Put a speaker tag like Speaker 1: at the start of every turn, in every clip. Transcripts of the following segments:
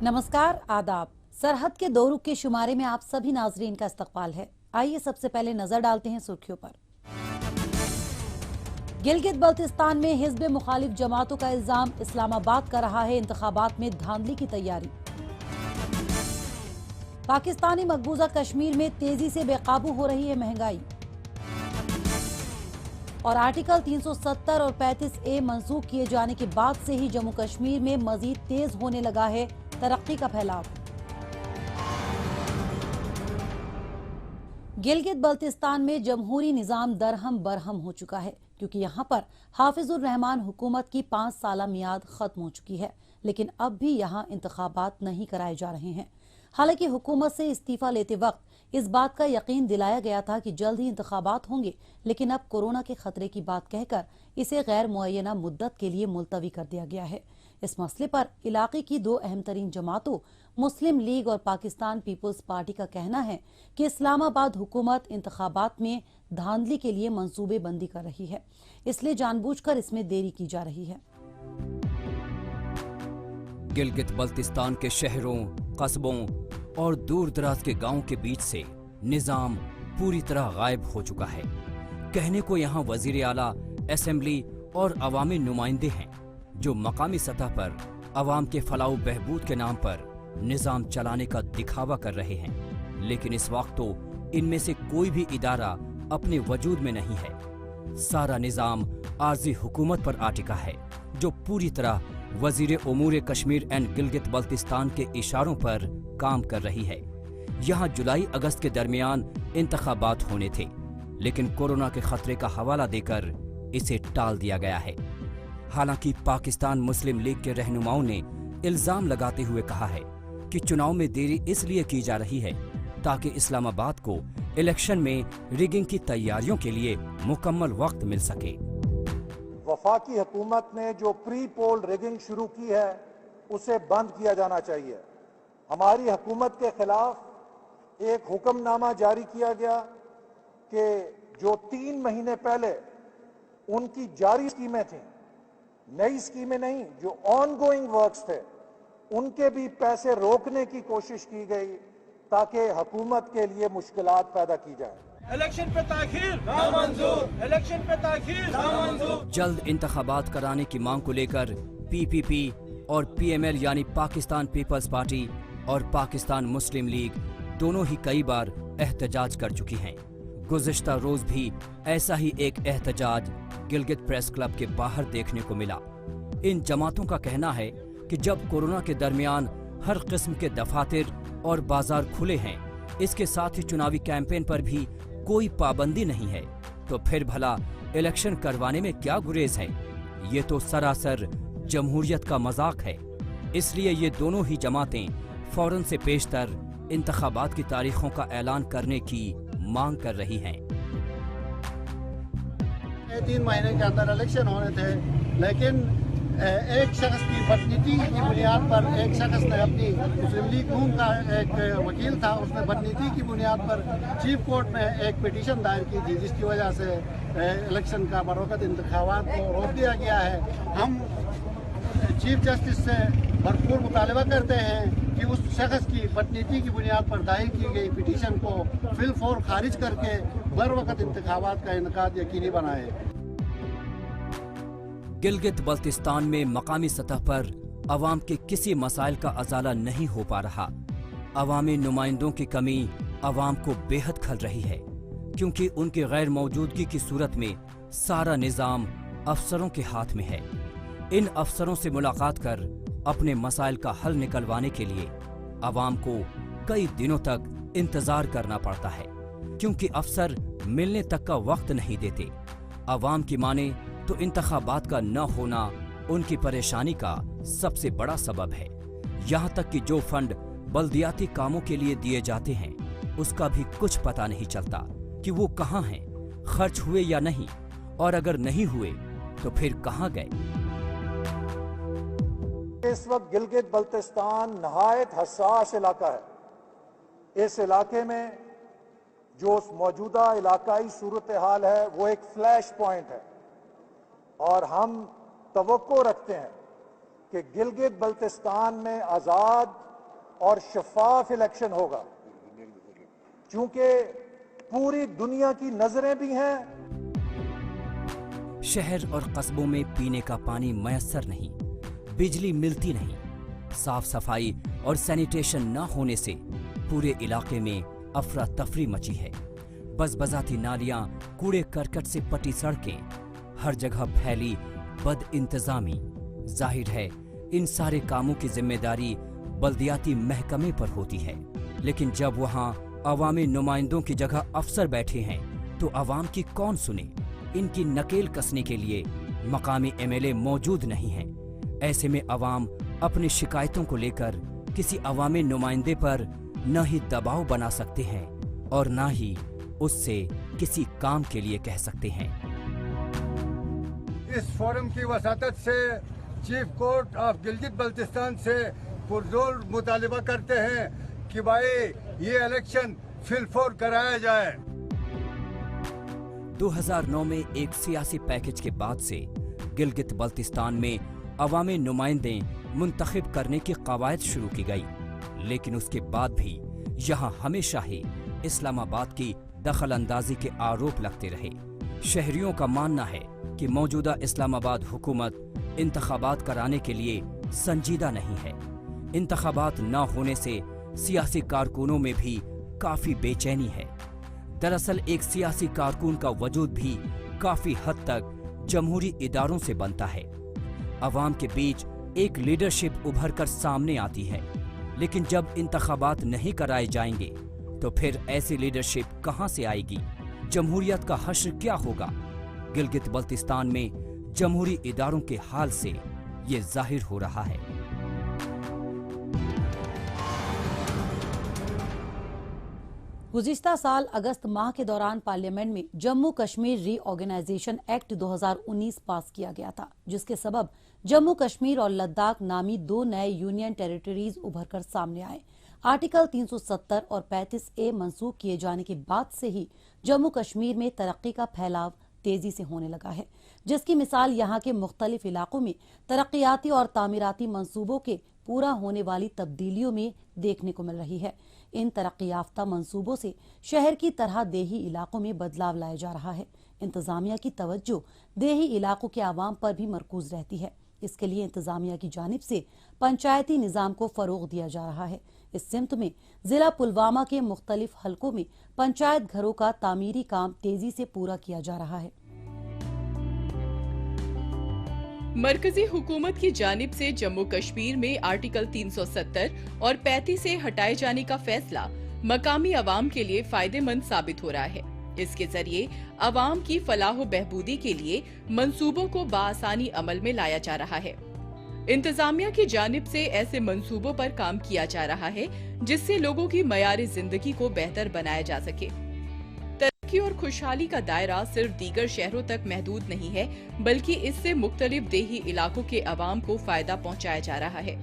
Speaker 1: नमस्कार, आदाब। सरहद के दो रुख के शुमारे में आप सभी नाजरीन का इस्तकबाल है। आइए सबसे पहले नजर डालते हैं सुर्खियों पर। गिलगित बल्तिस्तान में हिज़्ब मुखालिफ जमातों का इल्जाम, इस्लामाबाद कर रहा है इंतखाबात में धांधली की तैयारी। पाकिस्तानी मकबूजा कश्मीर में तेजी से बेकाबू हो रही है महंगाई। और आर्टिकल 370 और 35A मंसूख किए जाने के बाद से ही जम्मू कश्मीर में मजीद तेज होने लगा है तरक्की का फैलाव। गिलगित बल्तिस्तान में जमहूरी निजाम दरहम बरहम हो चुका है, क्योंकि यहां पर हाफिजुर रहमान हुकूमत की 5 साला मियाद खत्म हो चुकी है, लेकिन अब भी यहां इंतखाबात नहीं कराए जा रहे हैं। हालांकि हुकूमत से इस्तीफा लेते वक्त इस बात का यकीन दिलाया गया था कि जल्द ही इंतखाबात होंगे, लेकिन अब कोरोना के खतरे की बात कहकर इसे गैर मुअय्यना मुद्दत के लिए मुलतवी कर दिया गया है। इस मसले पर इलाके की दो अहम तरीन जमातों मुस्लिम लीग और पाकिस्तान पीपुल्स पार्टी का कहना है कि इस्लामाबाद हुकूमत इंतखाबात में धांधली के लिए मंसूबे बंदी कर रही है, इसलिए जानबूझकर इसमें देरी की जा रही है।
Speaker 2: गिलगित बल्तिस्तान के शहरों, कस्बों और दूर दराज के गांवों के बीच से निजाम पूरी तरह गायब हो चुका है। कहने को यहाँ वजीर आला, असेंबली और अवामी नुमाइंदे हैं जो मकामी सतह पर अवाम के फलाह बहबूद के नाम पर निजाम चलाने का दिखावा कर रहे हैं, लेकिन इस वक्त तो इनमें से कोई भी इदारा अपने वजूद में नहीं है। सारा निजाम आर्जी हुकूमत पर आटिका है जो पूरी तरह वजीर उमूर कश्मीर एंड गिलगित बल्तिस्तान के इशारों पर काम कर रही है। यहाँ जुलाई अगस्त के दरमियान इंतखाबात होने थे, लेकिन कोरोना के खतरे का हवाला देकर इसे टाल दिया गया है। हालांकि पाकिस्तान मुस्लिम लीग के रहनुमाओं ने इल्जाम लगाते हुए कहा है कि चुनाव में देरी इसलिए की जा रही है ताकि इस्लामाबाद को इलेक्शन में रिगिंग की तैयारियों के लिए मुकम्मल वक्त मिल सके।
Speaker 3: वफाकी हुकूमत ने जो प्री पोल रिगिंग शुरू की है उसे बंद किया जाना चाहिए। हमारी हुकूमत के खिलाफ एक हुक्मनामा जारी किया गया कि जो 3 महीने पहले उनकी जारी स्कीमें थीं, नई स्कीमें नहीं, जो ऑनगोइंग वर्क्स थे, उनके भी पैसे रोकने की कोशिश की गई ताकि हुकूमत के लिए मुश्किलात पैदा की जाए।
Speaker 4: इलेक्शन पे ताखीर नामंजूर, इलेक्शन पे ताखीर नामंजूर।
Speaker 2: जल्द इंतखाबात कराने की मांग को लेकर PPP और PML यानी पाकिस्तान पीपल्स पार्टी और पाकिस्तान मुस्लिम लीग दोनों ही कई बार एहतजाज कर चुकी हैं। गुज़िश्ता रोज भी ऐसा ही एक एहतजाज गिलगित प्रेस क्लब के बाहर देखने को मिला। इन जमातों का कहना है कि जब कोरोना के दरमियान हर किस्म के दफातर और बाजार खुले हैं, इसके साथ ही चुनावी कैंपेन पर भी कोई पाबंदी नहीं है, तो फिर भला इलेक्शन करवाने में क्या गुरेज है। ये तो सरासर जमहूरियत का मजाक है। इसलिए ये दोनों ही जमातें फौरन से पेशतर इंतखाबात की तारीखों का ऐलान करने की मांग कर रही हैं।
Speaker 5: 3 महीने के अंदर इलेक्शन होने थे, लेकिन एक शख्स की बदनीति की बुनियाद पर एक शख्स ने अपनी मुस्लिम लीग नून का एक वकील था, उसने बदनीति की बुनियाद पर चीफ कोर्ट में एक पिटीशन दायर की थी, जिसकी वजह से इलेक्शन का बरोकत इंतखाबात को रोक दिया गया है। हम चीफ जस्टिस से भरपूर मुतालबा करते हैं कि उस शख्स की बदनीति की बुनियाद पर दायर की गई पिटीशन को फिलफौर खारिज करके बरवकत इंतखाबात का इनकाद यकीनी बनाए।
Speaker 2: गिलगित बल्तिस्तान में मकामी सतह पर अवाम के किसी मसाइल का अजाला नहीं हो पा रहा। अवामी नुमाइंदों की कमी अवाम को बेहद खल रही है, क्योंकि उनकी गैर मौजूदगी की सूरत में सारा निजाम अफसरों के हाथ में है। इन अफसरों से मुलाकात कर अपने मसाइल का हल निकलवाने के लिए अवाम को कई दिनों तक इंतजार करना पड़ता है, क्योंकि अफसर मिलने तक का वक्त नहीं देते। अवाम की माने तो इंतखाबात का न होना उनकी परेशानी का सबसे बड़ा सबब है। यहाँ तक कि जो फंड बल्दियाती कामों के लिए दिए जाते हैं, उसका भी कुछ पता नहीं चलता कि वो कहाँ हैं, खर्च हुए या नहीं, और अगर नहीं हुए तो फिर कहाँ गए।
Speaker 3: इस वक्त गिलगित बल्तिस्तान नहायत हसास इलाका है। इस इलाके में जो मौजूदा इलाकाई सूरत हाल है वो एक फ्लैश पॉइंट है, और हम तवक्को रखते हैं कि गिलगित बल्तिस्तान में आज़ाद और शफाफ इलेक्शन होगा, क्योंकि पूरी दुनिया की नजरें भी हैं।
Speaker 2: शहर और कस्बों में पीने का पानी मयस्सर नहीं, बिजली मिलती नहीं, साफ सफाई और सैनिटेशन न होने से पूरे इलाके में अफरा तफरी मची है। बजबजाती नालियां, कूड़े करकट से पटी सड़कें, हर जगह फैली बद इंतजामी। जाहिर है इन सारे कामों की जिम्मेदारी बल्दियाती महकमे पर होती है, लेकिन जब वहां अवामी नुमाइंदों की जगह अफसर बैठे हैं तो अवाम की कौन सुने। इनकी नकेल कसने के लिए मकामी एमएलए मौजूद नहीं हैं। ऐसे में अवाम अपनी शिकायतों को लेकर किसी अवामी नुमाइंदे पर न ही दबाव बना सकते हैं और न ही उससे किसी काम के लिए कह सकते हैं।
Speaker 6: इस फोरम की वसातत से chief court of Gilgit Baltistan से पुरजोर मुतालिबा करते हैं कि भाई ये इलेक्शन फिलफोर कराया जाए।
Speaker 2: 2009 में एक सियासी पैकेज के बाद से गिलगित बल्तिस्तान में अवामी नुमाइंदे मुंतखब करने की कवायद शुरू की गई, लेकिन उसके बाद भी यहाँ हमेशा ही इस्लामाबाद की दखल अंदाजी के आरोप लगते रहे। शहरियों का मानना है कि मौजूदा इस्लामाबाद हुकूमत इंतखाबात कराने के लिए संजीदा नहीं है। इंतखाबात न होने से सियासी कारकुनों में भी काफी बेचैनी है। दरअसल एक सियासी कारकुन का वजूद भी काफी हद तक जमहूरी इदारों से बनता है। अवाम के बीच एक लीडरशिप उभर कर सामने आती है, लेकिन जब इंतखाबात नहीं कराए जाएंगे तो फिर ऐसी लीडरशिप कहां से आएगी? जमहूरियत का हश्र क्या होगा? गिलगित बल्तिस्तान में जमहूरी इदारों के हाल से ये जाहिर हो रहा है।
Speaker 1: गुज़िश्ता साल अगस्त माह के दौरान पार्लियामेंट में जम्मू कश्मीर रीऑर्गेनाइजेशन एक्ट 2019 पास किया गया था, जिसके सबब जम्मू कश्मीर और लद्दाख नामी दो नए यूनियन टेरिटरीज उभर कर सामने आए। आर्टिकल 370 और 35A मंसूख किए जाने के बाद से ही जम्मू कश्मीर में तरक्की का फैलाव तेजी से होने लगा है, जिसकी मिसाल यहाँ के मुख्तलिफ इलाकों में तरक्याती और तामीराती मंसूबों के पूरा होने वाली तब्दीलियों में देखने को मिल रही है। इन तरक्की याफ्ता मंसूबों से शहर की तरह देही इलाकों में बदलाव लाया जा रहा है। इंतजामिया की तवज्जो देही इलाकों के आवाम पर भी मरकूज रहती है। इसके लिए इंतजामिया की जानिब से पंचायती निजाम को फरोग दिया जा रहा है। इस सिमत में जिला पुलवामा के मुख्तलिफ हलकों में पंचायत घरों का तामीरी काम तेजी से पूरा किया जा रहा है।
Speaker 7: मरकजी हुकूमत की जानिब से जम्मू कश्मीर में आर्टिकल 370 और 35 से हटाए जाने का फैसला मकामी अवाम के लिए फायदेमंद साबित हो रहा है। इसके जरिए अवाम की फलाह बहबूदी के लिए मंसूबों को बाआसानी अमल में लाया जा रहा है। इंतजामिया की जानिब से ऐसे मंसूबों पर काम किया जा रहा है जिससे लोगों की मयार जिंदगी को बेहतर बनाया जा सके। तरक्की और खुशहाली का दायरा सिर्फ दीगर शहरों तक महदूद नहीं है, बल्कि इससे मुख्तलिफ देही इलाकों के अवाम को फायदा पहुंचाया जा रहा है।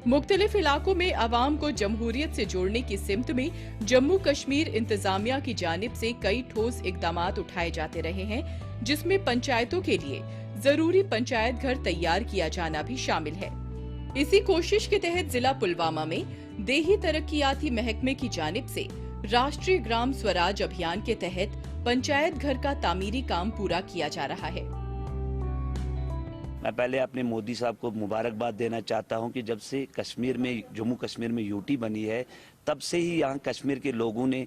Speaker 7: मुख्तलिफ इलाकों में अवाम को जमहूरियत से जोड़ने की सिमत में जम्मू कश्मीर इंतजामिया की जानिब से कई ठोस इकदामात उठाए जाते रहे हैं, जिसमें पंचायतों के लिए जरूरी पंचायत घर तैयार किया जाना भी शामिल है। इसी कोशिश के तहत जिला पुलवामा में देही तरक्कियाती महकमे की जानिब से राष्ट्रीय ग्राम स्वराज अभियान के तहत पंचायत घर का तामीरी काम पूरा किया जा रहा है।
Speaker 8: मैं पहले अपने मोदी साहब को मुबारकबाद देना चाहता हूं कि जब से कश्मीर में जम्मू कश्मीर में यूटी बनी है, तब से ही यहाँ कश्मीर के लोगों ने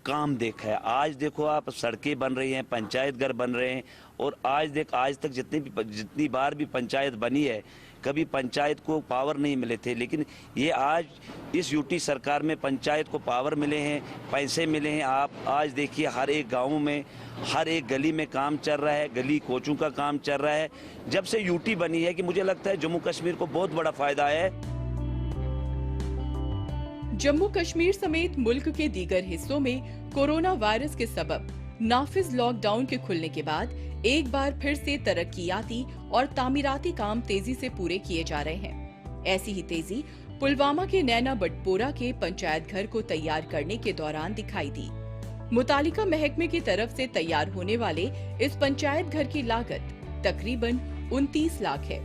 Speaker 8: काम देखा है। आज देखो आप, सड़कें बन रही हैं, पंचायत घर बन रहे हैं, और आज तक जितनी बार भी पंचायत बनी है, कभी पंचायत को पावर नहीं मिले थे, लेकिन ये आज इस यूटी सरकार में पंचायत को पावर मिले हैं, पैसे मिले हैं। आप आज देखिए हर एक गाँव में, हर एक गली में काम चल रहा है, गली कोचों का काम चल रहा है। जब से यूटी बनी है कि मुझे लगता है जम्मू कश्मीर को बहुत बड़ा फायदा है।
Speaker 7: जम्मू कश्मीर समेत मुल्क के दीगर हिस्सों में कोरोना वायरस के सबब नाफिज लॉकडाउन के खुलने के बाद एक बार फिर से तरक्कियाती और तामीराती काम तेजी से पूरे किए जा रहे हैं। ऐसी ही तेजी पुलवामा के नैना बटपोरा के पंचायत घर को तैयार करने के दौरान दिखाई दी। मुतालिका महकमे की तरफ से तैयार होने वाले इस पंचायत घर की लागत तकरीबन 29 लाख है।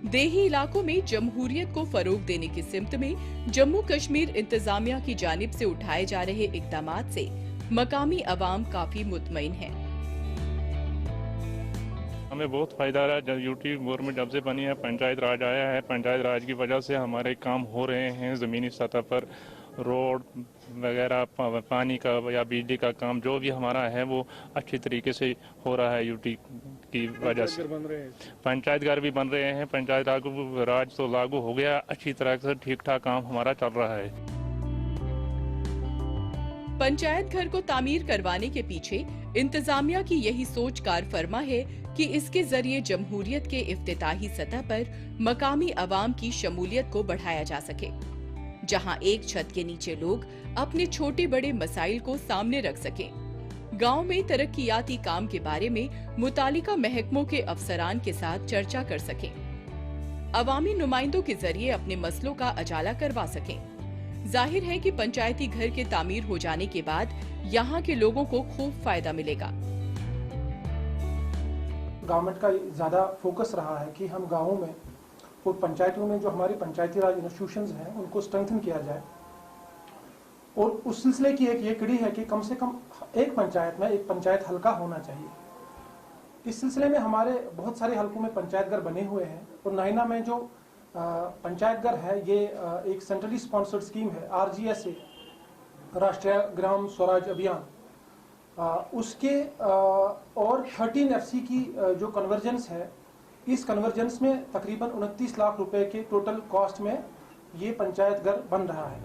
Speaker 7: देही इलाकों में जमहूरियत को फरोग देने की सिमत में जम्मू कश्मीर इंतजामिया की जानिब से उठाए जा रहे इक़दामात से मकामी अवाम काफी मुतमईन है।
Speaker 9: हमें बहुत फायदा रहा है। यूटी गवर्नमेंट जब से बनी है, पंचायत राज आया है, पंचायत राज की वजह से हमारे काम हो रहे हैं। ज़मीनी सतह पर रोड वगैरह, पानी का या बिजली का काम जो भी हमारा है वो अच्छी तरीके से हो रहा है। यूटी की वजह से पंचायत घर भी बन रहे हैं। पंचायत राज तो लागू हो गया, अच्छी तरह से ठीक ठाक काम हमारा चल रहा है।
Speaker 7: पंचायत घर को तामीर करवाने के पीछे इंतजामिया की यही सोच कार फरमा है कि इसके जरिए जमहूरियत के इफ्तिताही सतह पर मकामी अवाम की शमूलियत को बढ़ाया जा सके, जहां एक छत के नीचे लोग अपने छोटे बड़े मसाइल को सामने रख सकें। गांव में तरक्कियाती काम के बारे में मुतालिका महकमों के अफसरान के साथ चर्चा कर सकें, अवामी नुमाइंदों के जरिए अपने मसलों का अजाला करवा सकें। जाहिर है कि पंचायती घर के तामीर हो जाने के बाद यहाँ के लोगों को खूब फायदा मिलेगा।
Speaker 10: गवर्नमेंट का ज्यादा फोकस रहा है कि हम गाँवों में और पंचायतों में जो हमारी पंचायती राज इंस्टीट्यूशंस हैं उनको स्ट्रेंथन किया जाए, और उस सिलसिले की एक ये कड़ी है कि कम से कम एक पंचायत में एक पंचायत हल्का होना चाहिए। इस सिलसिले में हमारे बहुत सारे हल्कों में पंचायत घर बने हुए हैं, और नाइना में जो पंचायत घर है ये एक सेंट्रली स्पॉन्सर्ड स्कीम है, RGSA राष्ट्रीय ग्राम स्वराज अभियान, उसके और 13 FC की जो कन्वर्जेंस है, इस कन्वर्जेंस में तकरीबन 29 लाख रुपए के टोटल कॉस्ट में ये पंचायत घर बन रहा है।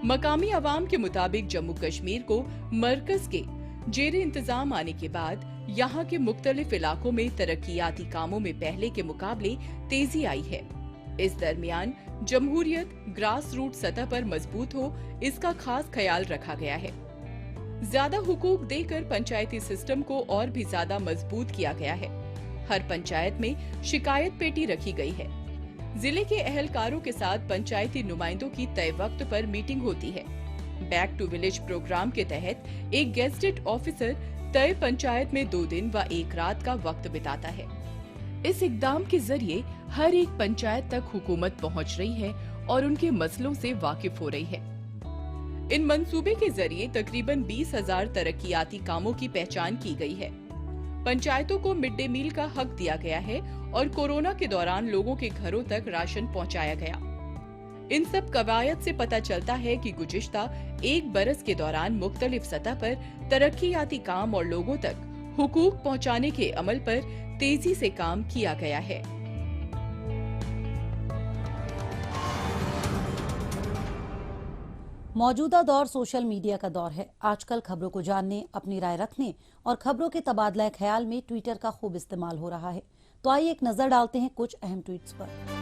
Speaker 7: मकामी अवाम के मुताबिक जम्मू कश्मीर को मरकज के जेर इंतजाम आने के बाद यहाँ के मुख्तलिफ इलाकों में तरक्कियाती कामों में पहले के मुकाबले तेजी आई है। इस दरमियान जमहूरियत ग्रास रूट सतह पर मजबूत हो, इसका खास ख्याल रखा गया है। ज्यादा हुकूक देकर पंचायती सिस्टम को और भी ज्यादा मजबूत किया गया है। हर पंचायत में शिकायत पेटी रखी गई है। जिले के अहलकारों के साथ पंचायती नुमाइंदों की तय वक्त पर मीटिंग होती है। बैक टू विलेज प्रोग्राम के तहत एक गेजेटेड ऑफिसर तय पंचायत में 2 दिन व 1 रात का वक्त बिताता है। इस इकदाम के जरिए हर एक पंचायत तक हुकूमत पहुंच रही है और उनके मसलों से वाकिफ हो रही है। इन मंसूबे के जरिए तकरीबन 20,000 तरक्कियाती कामों की पहचान की गई है। पंचायतों को मिड डे मील का हक दिया गया है और कोरोना के दौरान लोगों के घरों तक राशन पहुंचाया गया। इन सब कवायद से पता चलता है कि गुज़िश्ता 1 बरस के दौरान मुख्तलिफ सतह पर तरक्कियाती काम और लोगों तक हुकूक पहुंचाने के अमल पर तेजी से काम किया गया है।
Speaker 1: मौजूदा दौर सोशल मीडिया का दौर है। आजकल खबरों को जानने, अपनी राय रखने और खबरों के तबादला ख्याल में ट्विटर का खूब इस्तेमाल हो रहा है। तो आइए एक नजर डालते हैं कुछ अहम ट्वीट्स पर।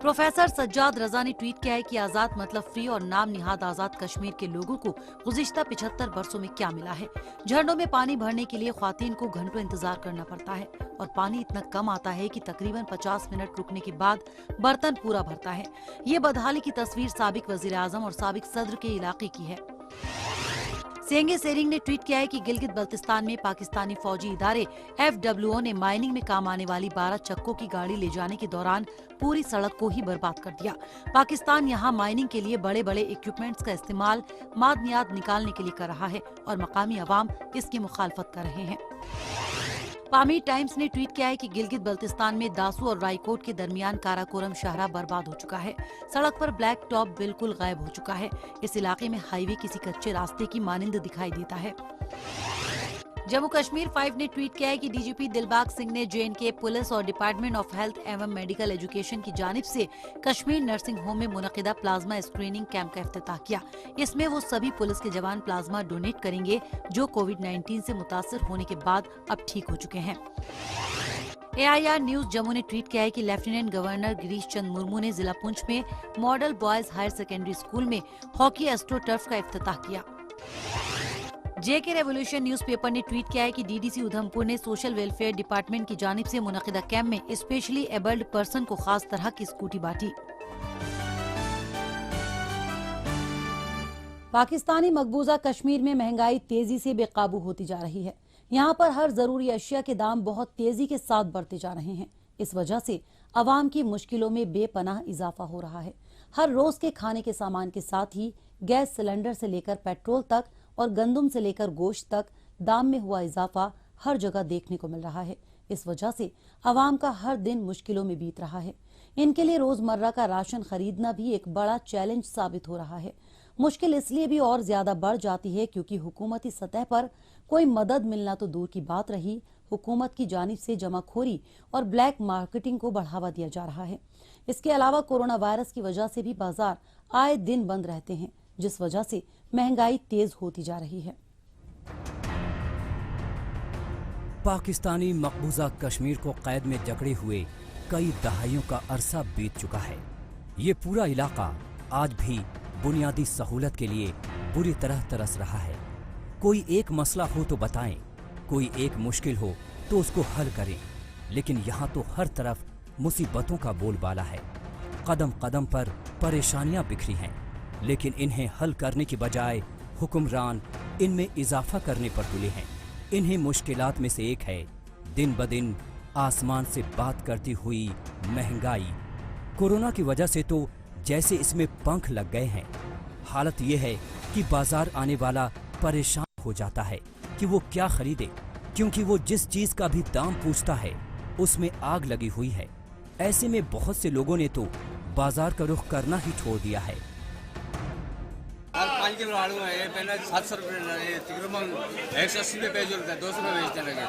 Speaker 1: प्रोफेसर सज्जाद रजा ने ट्वीट किया है कि आजाद मतलब फ्री और नाम निहाद आजाद कश्मीर के लोगों को गुज़िश्ता 75 बरसों में क्या मिला है। झरनों में पानी भरने के लिए ख्वातीन को घंटों इंतजार करना पड़ता है और पानी इतना कम आता है कि तकरीबन 50 मिनट रुकने के बाद बर्तन पूरा भरता है। ये बदहाली की तस्वीर साबिक वजीर आजम और साबिक सदर के इलाके की है। सेंगे सेरिंग ने ट्वीट किया है कि गिलगित बल्तिस्तान में पाकिस्तानी फौजी इदारे FWO ने माइनिंग में काम आने वाली 12 चक्कों की गाड़ी ले जाने के दौरान पूरी सड़क को ही बर्बाद कर दिया। पाकिस्तान यहां माइनिंग के लिए बड़े बड़े इक्विपमेंट्स का इस्तेमाल मादनियात निकालने के लिए कर रहा है और मकामी अवाम इसकी मुखालफत कर रहे हैं। पामीर टाइम्स ने ट्वीट किया है कि गिलगित बल्तिस्तान में दासू और रायकोट के दरमियान काराकोरम शहरा बर्बाद हो चुका है। सड़क पर ब्लैक टॉप बिल्कुल गायब हो चुका है। इस इलाके में हाईवे किसी कच्चे रास्ते की मानिंद दिखाई देता है। जम्मू कश्मीर 5 ने ट्वीट किया है कि DGP दिलबाग सिंह ने JNK पुलिस और डिपार्टमेंट ऑफ हेल्थ एवं मेडिकल एजुकेशन की जानिब से कश्मीर नर्सिंग होम में मुनक़िदा प्लाज्मा स्क्रीनिंग कैंप का इफ्तिताह किया। इसमें वो सभी पुलिस के जवान प्लाज्मा डोनेट करेंगे जो कोविड-19 से मुतासर होने के बाद अब ठीक हो चुके हैं। AIR न्यूज जम्मू ने ट्वीट किया है कि लेफ्टिनेंट गवर्नर गिरीश चंद मुर्मू ने जिला पुंछ में model boys higher secondary school में हॉकी एस्ट्रो टर्फ का इफ्तिताह किया। JK रेवोल्यूशन न्यूज़पेपर ने ट्वीट किया है कि DDC उधमपुर ने सोशल वेलफेयर डिपार्टमेंट की जानिब से मुनक़िदा कैंप में स्पेशली एबल्ड पर्सन को खास तरह की स्कूटी बांटी। पाकिस्तानी मकबूजा कश्मीर में महंगाई तेजी से बेकाबू होती जा रही है। यहाँ पर हर जरूरी अशिया के दाम बहुत तेजी के साथ बढ़ते जा रहे हैं। इस वजह से आवाम की मुश्किलों में बेपनाह इजाफा हो रहा है। हर रोज के खाने के सामान के साथ ही गैस सिलेंडर से लेकर पेट्रोल तक और गंदम से लेकर गोश्त तक दाम में हुआ इजाफा हर जगह देखने को मिल रहा है। इस वजह से आवाम का हर दिन मुश्किलों में बीत रहा है। इनके लिए रोजमर्रा का राशन खरीदना भी एक बड़ा चैलेंज साबित हो रहा है। मुश्किल इसलिए भी और ज्यादा बढ़ जाती है क्योंकि हुकूमती सतह पर कोई मदद मिलना तो दूर की बात रही, हुकूमत की जानिब से जमाखोरी और ब्लैक मार्केटिंग को बढ़ावा दिया जा रहा है। इसके अलावा कोरोना वायरस की वजह से भी बाजार आए दिन बंद रहते हैं, जिस वजह से महंगाई तेज होती जा रही है।
Speaker 2: पाकिस्तानी मकबूजा कश्मीर को कैद में जकड़े हुए कई दहाइयों का अरसा बीत चुका है। ये पूरा इलाका आज भी बुनियादी सहूलत के लिए बुरी तरह तरस रहा है। कोई एक मसला हो तो बताएं, कोई एक मुश्किल हो तो उसको हल करें, लेकिन यहाँ तो हर तरफ मुसीबतों का बोलबाला है। कदम कदम पर परेशानियां बिखरी हैं, लेकिन इन्हें हल करने की बजाय हुक्मरान इनमें इजाफा करने पर तुले हैं। इन्हीं मुश्किलात में से एक है दिन ब दिन आसमान से बात करती हुई महंगाई। कोरोना की वजह से तो जैसे इसमें पंख लग गए हैं। हालत यह है कि बाजार आने वाला परेशान हो जाता है कि वो क्या खरीदे, क्योंकि वो जिस चीज का भी दाम पूछता है उसमें आग लगी हुई है। ऐसे में बहुत से लोगों ने तो बाजार का रुख करना ही छोड़ दिया है।
Speaker 11: 5 किलो आलू है, ये पहले 700 रुपये, तकरीबन 180 रुपये जो होता है 200 रुपये बेचने लगे।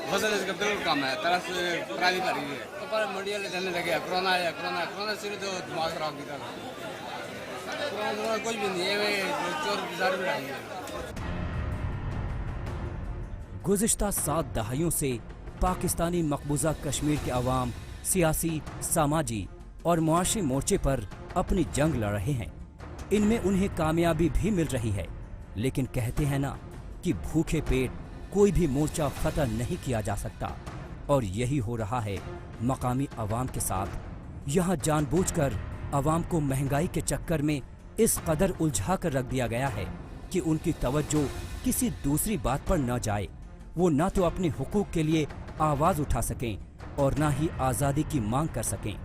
Speaker 11: फसल इसका बिल्कुल कम है, तरह से पराली भरी है। तो पर मंडिया ले जाने लगे। कोरोना आया, कोरोना से तो दिमाग खराब किया। कोरोना कुछ भी नहीं है, चोर बाजार में आई है।
Speaker 2: गुज़िश्ता 7 दहाइयों से पाकिस्तानी मकबूजा कश्मीर के अवाम सियासी, सामाजी और मुआशी मोर्चे पर अपनी जंग लड़ रहे हैं। इनमें उन्हें कामयाबी भी मिल रही है, लेकिन कहते हैं ना कि भूखे पेट कोई भी मोर्चा फतह नहीं किया जा सकता। और यही हो रहा है मकामी अवाम के साथ। यहाँ जानबूझकर अवाम को महंगाई के चक्कर में इस कदर उलझा कर रख दिया गया है कि उनकी तवज्जो किसी दूसरी बात पर न जाए। वो न तो अपने हुकूक के लिए आवाज उठा सकें और न ही आज़ादी की मांग कर सकें।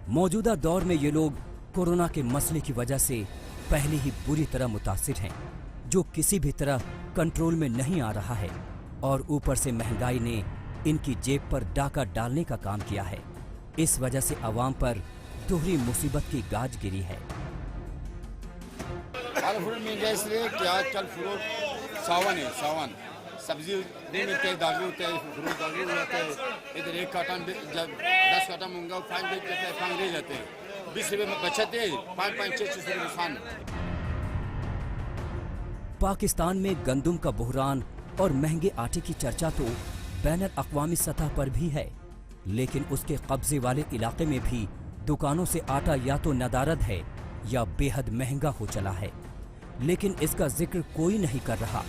Speaker 2: मौजूदा दौर में ये लोग कोरोना के मसले की वजह से पहले ही बुरी तरह मुतासिर हैं, जो किसी भी तरह कंट्रोल में नहीं आ रहा है। और ऊपर से महंगाई ने इनकी जेब पर डाका डालने का काम किया है। इस वजह से अवाम पर दोहरी मुसीबत की गाज गिरी है।
Speaker 11: सावन है, सावन सब्जी मिलते हैं, दाल मिलते हैं, फ्रूट दाल मिलते हैं। इधर एक कार्टन 10 कार्टन मूंगा 5 बेच देते हैं, 5 ले जाते हैं। 20 रुपये में बचते हैं, 5-5, 6-6 रुपये नुकसान।
Speaker 2: पाकिस्तान में गंदम का बुहरान और महंगे आटे की चर्चा तो बैनुल अक़वामी सतह पर भी है, लेकिन उसके कब्जे वाले इलाके में भी दुकानों से आटा या तो नदारद है या बेहद महंगा हो चला है, लेकिन इसका जिक्र कोई नहीं कर रहा।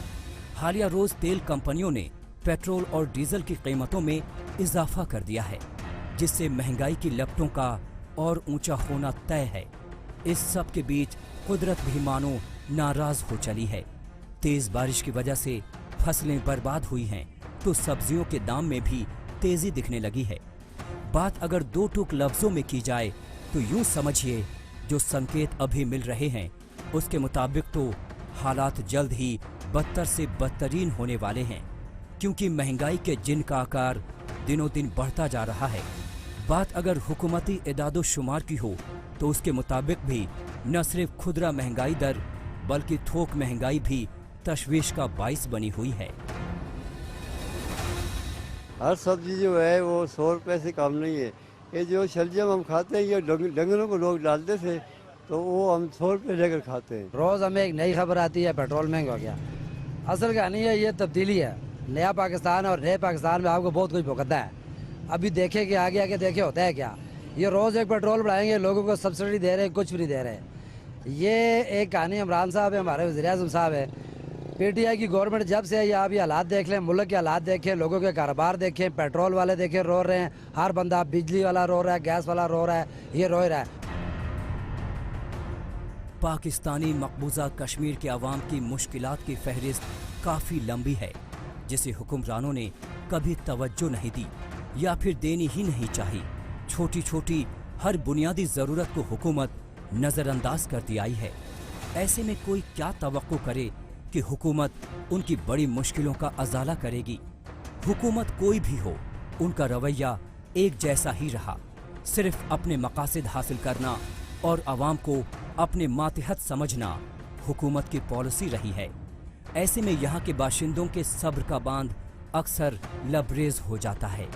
Speaker 2: हालिया रोज तेल कंपनियों ने पेट्रोल और डीजल की कीमतों में इजाफा कर दिया है, जिससे महंगाई की लपटों का और ऊंचा होना तय है। इस सब के बीच कुदरत भी मानो नाराज हो चली है। तेज बारिश की वजह से फसलें बर्बाद हुई हैं, तो सब्जियों के दाम में भी तेजी दिखने लगी है। बात अगर 2 टूक लफ्जों में की जाए तो यूं समझिए, जो संकेत अभी मिल रहे हैं उसके मुताबिक तो हालात जल्द ही बदतर से बदतरीन होने वाले हैं, क्योंकि महंगाई के जिन का आकार दिनों दिन बढ़ता जा रहा है। बात अगर हुकूमती इदादो-शुमार की हो तो उसके मुताबिक भी न सिर्फ खुदरा महंगाई दर बल्कि थोक महंगाई भी तशवीश का बाइस बनी हुई है।
Speaker 12: हर सब्जी जो है वो 100 रुपये से कम नहीं है। ये जो शलजम हम खाते हैं, ये डंगरों को लोग डालते थे तो वो हम 100 रुपये लेकर खाते हैं।
Speaker 13: रोज़ हमें एक नई खबर आती है, पेट्रोल महंगा हो गया। असल कहानी है, ये तब्दीली है। नया पाकिस्तान और नए पाकिस्तान में आपको बहुत कुछ भुगतना है। अभी देखे कि आगे आगे देखे होता है क्या। ये रोज़ एक पेट्रोल बढ़ाएंगे, लोगों को सब्सिडी दे रहे हैं, कुछ भी दे रहे हैं। ये एक कहानी इमरान साहब है, हमारे वज़ीर-ए-आज़म साहब है। पीटीआई की गवर्नमेंट जब से है, आप ये हालात देख लें, मुल्क के हालात देखें, लोगों के कारोबार देखें, पेट्रोल वाले देखें रो रहे हैं, हर बंदा, बिजली वाला रो रहा है, गैस वाला रो रहा है, ये रो रहा है।
Speaker 2: पाकिस्तानी मकबूजा कश्मीर के अवाम की मुश्किलात की फहरिस्त काफ़ी लंबी है, जिसे हुक्मरानों ने कभी तवज्जो नहीं दी या फिर देनी ही नहीं चाही। छोटी छोटी हर बुनियादी ज़रूरत को हुकूमत नज़रअंदाज करती आई है। ऐसे में कोई क्या तवक्को करे कि हुकूमत उनकी बड़ी मुश्किलों का अजाला करेगी। हुकूमत कोई भी हो, उनका रवैया एक जैसा ही रहा, सिर्फ अपने मकासद हासिल करना और अवाम को अपने मातहत समझना हुकूमत की पॉलिसी रही है। ऐसे में यहाँ के बाशिंदों के सब्र का बांध अक्सर लबरेज हो जाता है।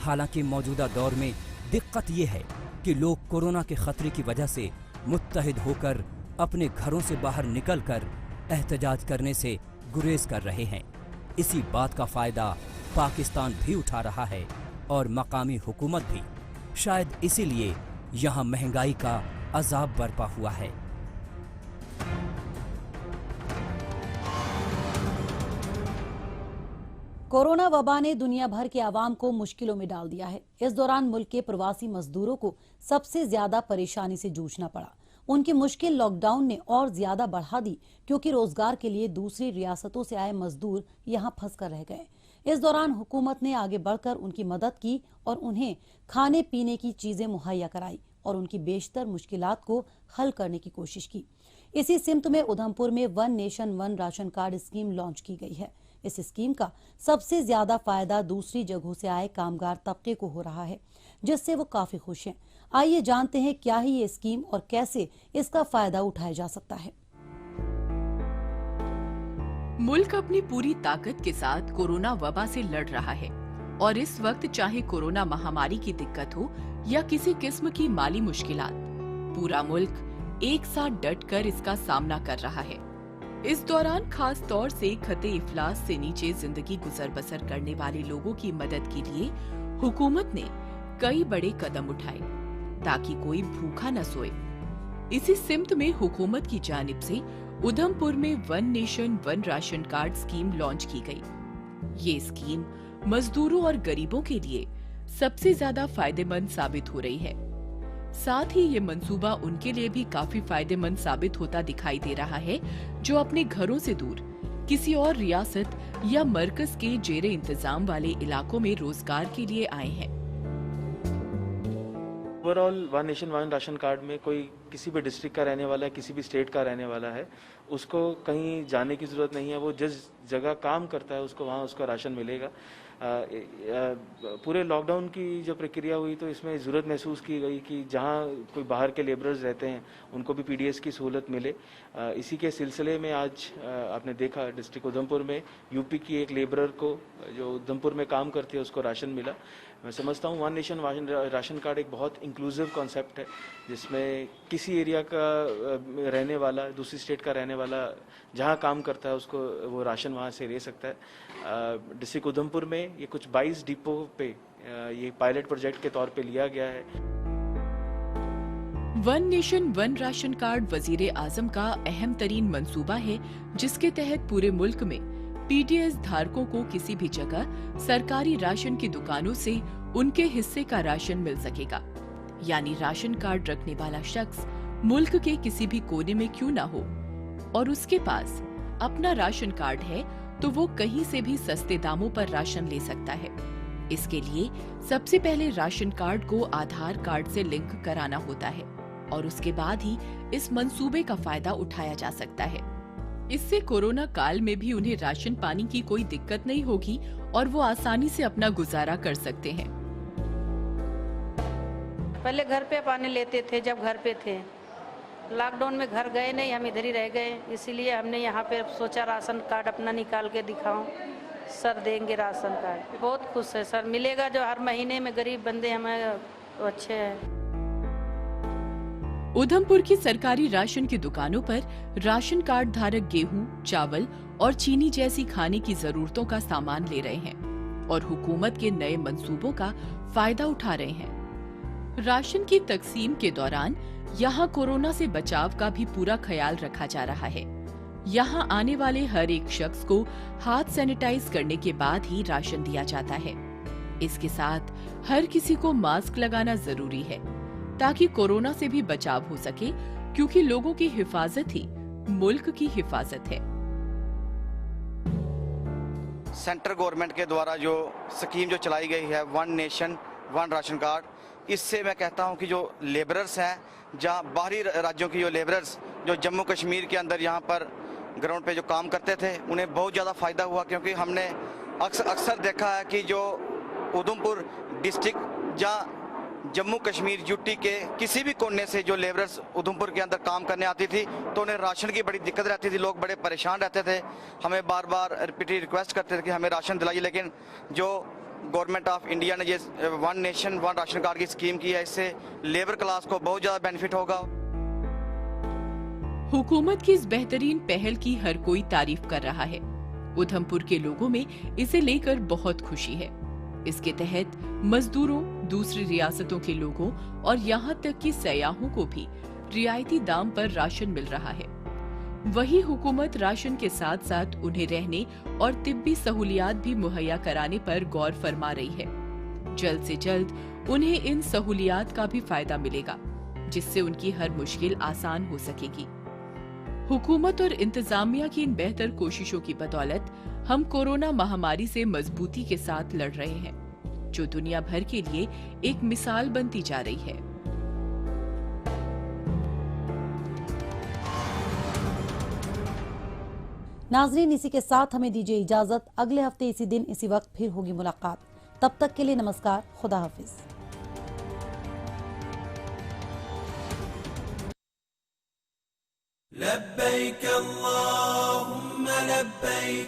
Speaker 2: हालांकि मौजूदा दौर में दिक्कत ये है कि लोग कोरोना के खतरे की वजह से मुत्तहिद होकर अपने घरों से बाहर निकलकर एहतजाज करने से गुरेज कर रहे हैं। इसी बात का फ़ायदा पाकिस्तान भी उठा रहा है और मकामी हुकूमत भी। शायद इसीलिए यहाँ महंगाई का अजाब बरपा हुआ है।
Speaker 1: कोरोना वबा ने दुनिया भर के आवाम को मुश्किलों में डाल दिया है। इस दौरान मुल्क के प्रवासी मजदूरों को सबसे ज्यादा परेशानी से जूझना पड़ा। उनकी मुश्किल लॉकडाउन ने और ज्यादा बढ़ा दी, क्योंकि रोजगार के लिए दूसरी रियासतों से आए मजदूर यहाँ फंस कर रह गए। इस दौरान हुकूमत ने आगे बढ़कर उनकी मदद की और उन्हें खाने पीने की चीजें मुहैया कराई और उनकी बेशतर मुश्किलात को हल करने की कोशिश की। इसी सिमत में उधमपुर में one nation one ration card scheme launch की गई है। इस स्कीम का सबसे ज्यादा फायदा दूसरी जगहों से आए कामगार तबके को हो रहा है, जिससे वो काफी खुश हैं। आइए जानते हैं क्या है ये स्कीम और कैसे इसका फायदा उठाया जा सकता है।
Speaker 7: मुल्क अपनी पूरी ताकत के साथ कोरोना वबा से लड़ रहा है और इस वक्त चाहे कोरोना महामारी की दिक्कत हो या किसी किस्म की माली मुश्किलात, पूरा मुल्क एक साथ डटकर इसका सामना कर रहा है। इस दौरान खास तौर से खते इफलास से नीचे जिंदगी गुजर बसर करने वाले लोगों की मदद के लिए हुकूमत ने कई बड़े कदम उठाए ताकि कोई भूखा न सोए। इसी सिमत में हुकूमत की जानिब से उधमपुर में one nation one ration card scheme launch की गई। ये स्कीम मजदूरों और गरीबों के लिए सबसे ज्यादा फायदेमंद साबित हो रही है। साथ ही ये मंसूबा उनके लिए भी काफी फायदेमंद साबित होता दिखाई दे रहा है जो अपने घरों से दूर किसी और रियासत या मरकज के जेरे इंतजाम वाले इलाकों में रोजगार के लिए आए हैं।
Speaker 14: Overall one nation one ration card में कोई किसी भी डिस्ट्रिक्ट का रहने वाला है, किसी भी स्टेट का रहने वाला है, उसको कहीं जाने की ज़रूरत नहीं है। वो जिस जगह काम करता है उसको वहाँ उसका राशन मिलेगा। पूरे लॉकडाउन की जो प्रक्रिया हुई तो इसमें ज़रूरत महसूस की गई कि जहाँ कोई बाहर के लेबरर्स रहते हैं उनको भी पीडीएस की सहूलत मिले। इसी के सिलसिले में आज आपने देखा डिस्ट्रिक्ट उधमपुर में यूपी की एक लेबरर को जो उधमपुर में काम करती है उसको राशन मिला। मैं समझता हूँ वन नेशन राशन कार्ड एक बहुत इंक्लूसिव कॉन्सेप्ट है जिसमें किसी एरिया का रहने वाला, दूसरी स्टेट का रहने वाला जहाँ काम करता है उसको वो राशन वहाँ से ले सकता है। डिस्ट्रिक्ट उधमपुर में ये कुछ 22 डिपो पे ये पायलट प्रोजेक्ट के तौर पे लिया गया है।
Speaker 7: One nation one ration card वजीर आजम का अहम तरीन मंसूबा है जिसके तहत पूरे मुल्क में पीडीएस धारकों को किसी भी जगह सरकारी राशन की दुकानों से उनके हिस्से का राशन मिल सकेगा। यानी राशन कार्ड रखने वाला शख्स मुल्क के किसी भी कोने में क्यों ना हो और उसके पास अपना राशन कार्ड है तो वो कहीं से भी सस्ते दामों पर राशन ले सकता है। इसके लिए सबसे पहले राशन कार्ड को आधार कार्ड से लिंक कराना होता है और उसके बाद ही इस मंसूबे का फायदा उठाया जा सकता है। इससे कोरोना काल में भी उन्हें राशन पानी की कोई दिक्कत नहीं होगी और वो आसानी से अपना गुजारा कर सकते हैं।
Speaker 15: पहले घर पे पानी लेते थे जब घर पे थे, लॉकडाउन में घर गए नहीं, हम इधर ही रह गए। इसीलिए हमने यहाँ पे सोचा राशन कार्ड अपना निकाल के दिखाऊं, सर देंगे राशन कार्ड। बहुत खुश है सर, मिलेगा जो हर महीने में गरीब बंदे हमें तो अच्छे हैं।
Speaker 7: उधमपुर की सरकारी राशन की दुकानों पर राशन कार्ड धारक गेहूं, चावल और चीनी जैसी खाने की जरूरतों का सामान ले रहे हैं और हुकूमत के नए मंसूबों का फायदा उठा रहे हैं। राशन की तकसीम के दौरान यहाँ कोरोना से बचाव का भी पूरा ख्याल रखा जा रहा है। यहाँ आने वाले हर एक शख्स को हाथ सैनिटाइज करने के बाद ही राशन दिया जाता है। इसके साथ हर किसी को मास्क लगाना जरूरी है ताकि कोरोना से भी बचाव हो सके क्योंकि लोगों की हिफाजत ही मुल्क की हिफाजत है।
Speaker 16: सेंट्रल गवर्नमेंट के द्वारा जो स्कीम जो चलाई गई है, one nation one ration card, इससे मैं कहता हूं कि जो लेबरर्स हैं, जहां बाहरी राज्यों की जो लेबरर्स जो जम्मू कश्मीर के अंदर यहां पर ग्राउंड पे जो काम करते थे, उन्हें बहुत ज़्यादा फ़ायदा हुआ। क्योंकि हमने अक्सर देखा है कि जो उधमपुर डिस्ट्रिक्ट या जम्मू कश्मीर यूटी के किसी भी कोने से जो लेबरर्स उधमपुर के अंदर काम करने आती थी तो उन्हें राशन की बड़ी दिक्कत रहती थी, लोग बड़े परेशान रहते थे, हमें बार बार रिपीटेड रिक्वेस्ट करते थे कि हमें राशन दिलाइए। लेकिन जो गवर्नमेंट ऑफ इंडिया ने ये one nation one ration card की स्कीम की है, इससे लेबर क्लास को बहुत ज़्यादा बेनिफिट होगा।
Speaker 7: हुकूमत की इस बेहतरीन पहल की हर कोई तारीफ कर रहा है। उधमपुर के लोगों में इसे लेकर बहुत खुशी है। इसके तहत मजदूरों, दूसरी रियासतों के लोगों और यहाँ तक कि सयाहों को भी रियायती दाम पर राशन मिल रहा है। वही हुकूमत राशन के साथ साथ उन्हें रहने और तिब्बी सहूलियात भी मुहैया कराने पर गौर फरमा रही है। जल्द से जल्द उन्हें इन सहूलियात का भी फायदा मिलेगा, जिससे उनकी हर मुश्किल आसान हो सकेगी। हुकूमत और इंतजामिया की इन बेहतर कोशिशों की बदौलत हम कोरोना महामारी से मजबूती के साथ लड़ रहे हैं, जो दुनिया भर के लिए एक मिसाल बनती जा रही है।
Speaker 1: नाजरीन, इसी के साथ हमें दीजिए इजाजत। अगले हफ्ते इसी दिन इसी वक्त फिर होगी मुलाकात। तब तक के लिए नमस्कार, खुदा हाफिज।
Speaker 17: लब्बैक अल्लाहुम्मा लब्बैक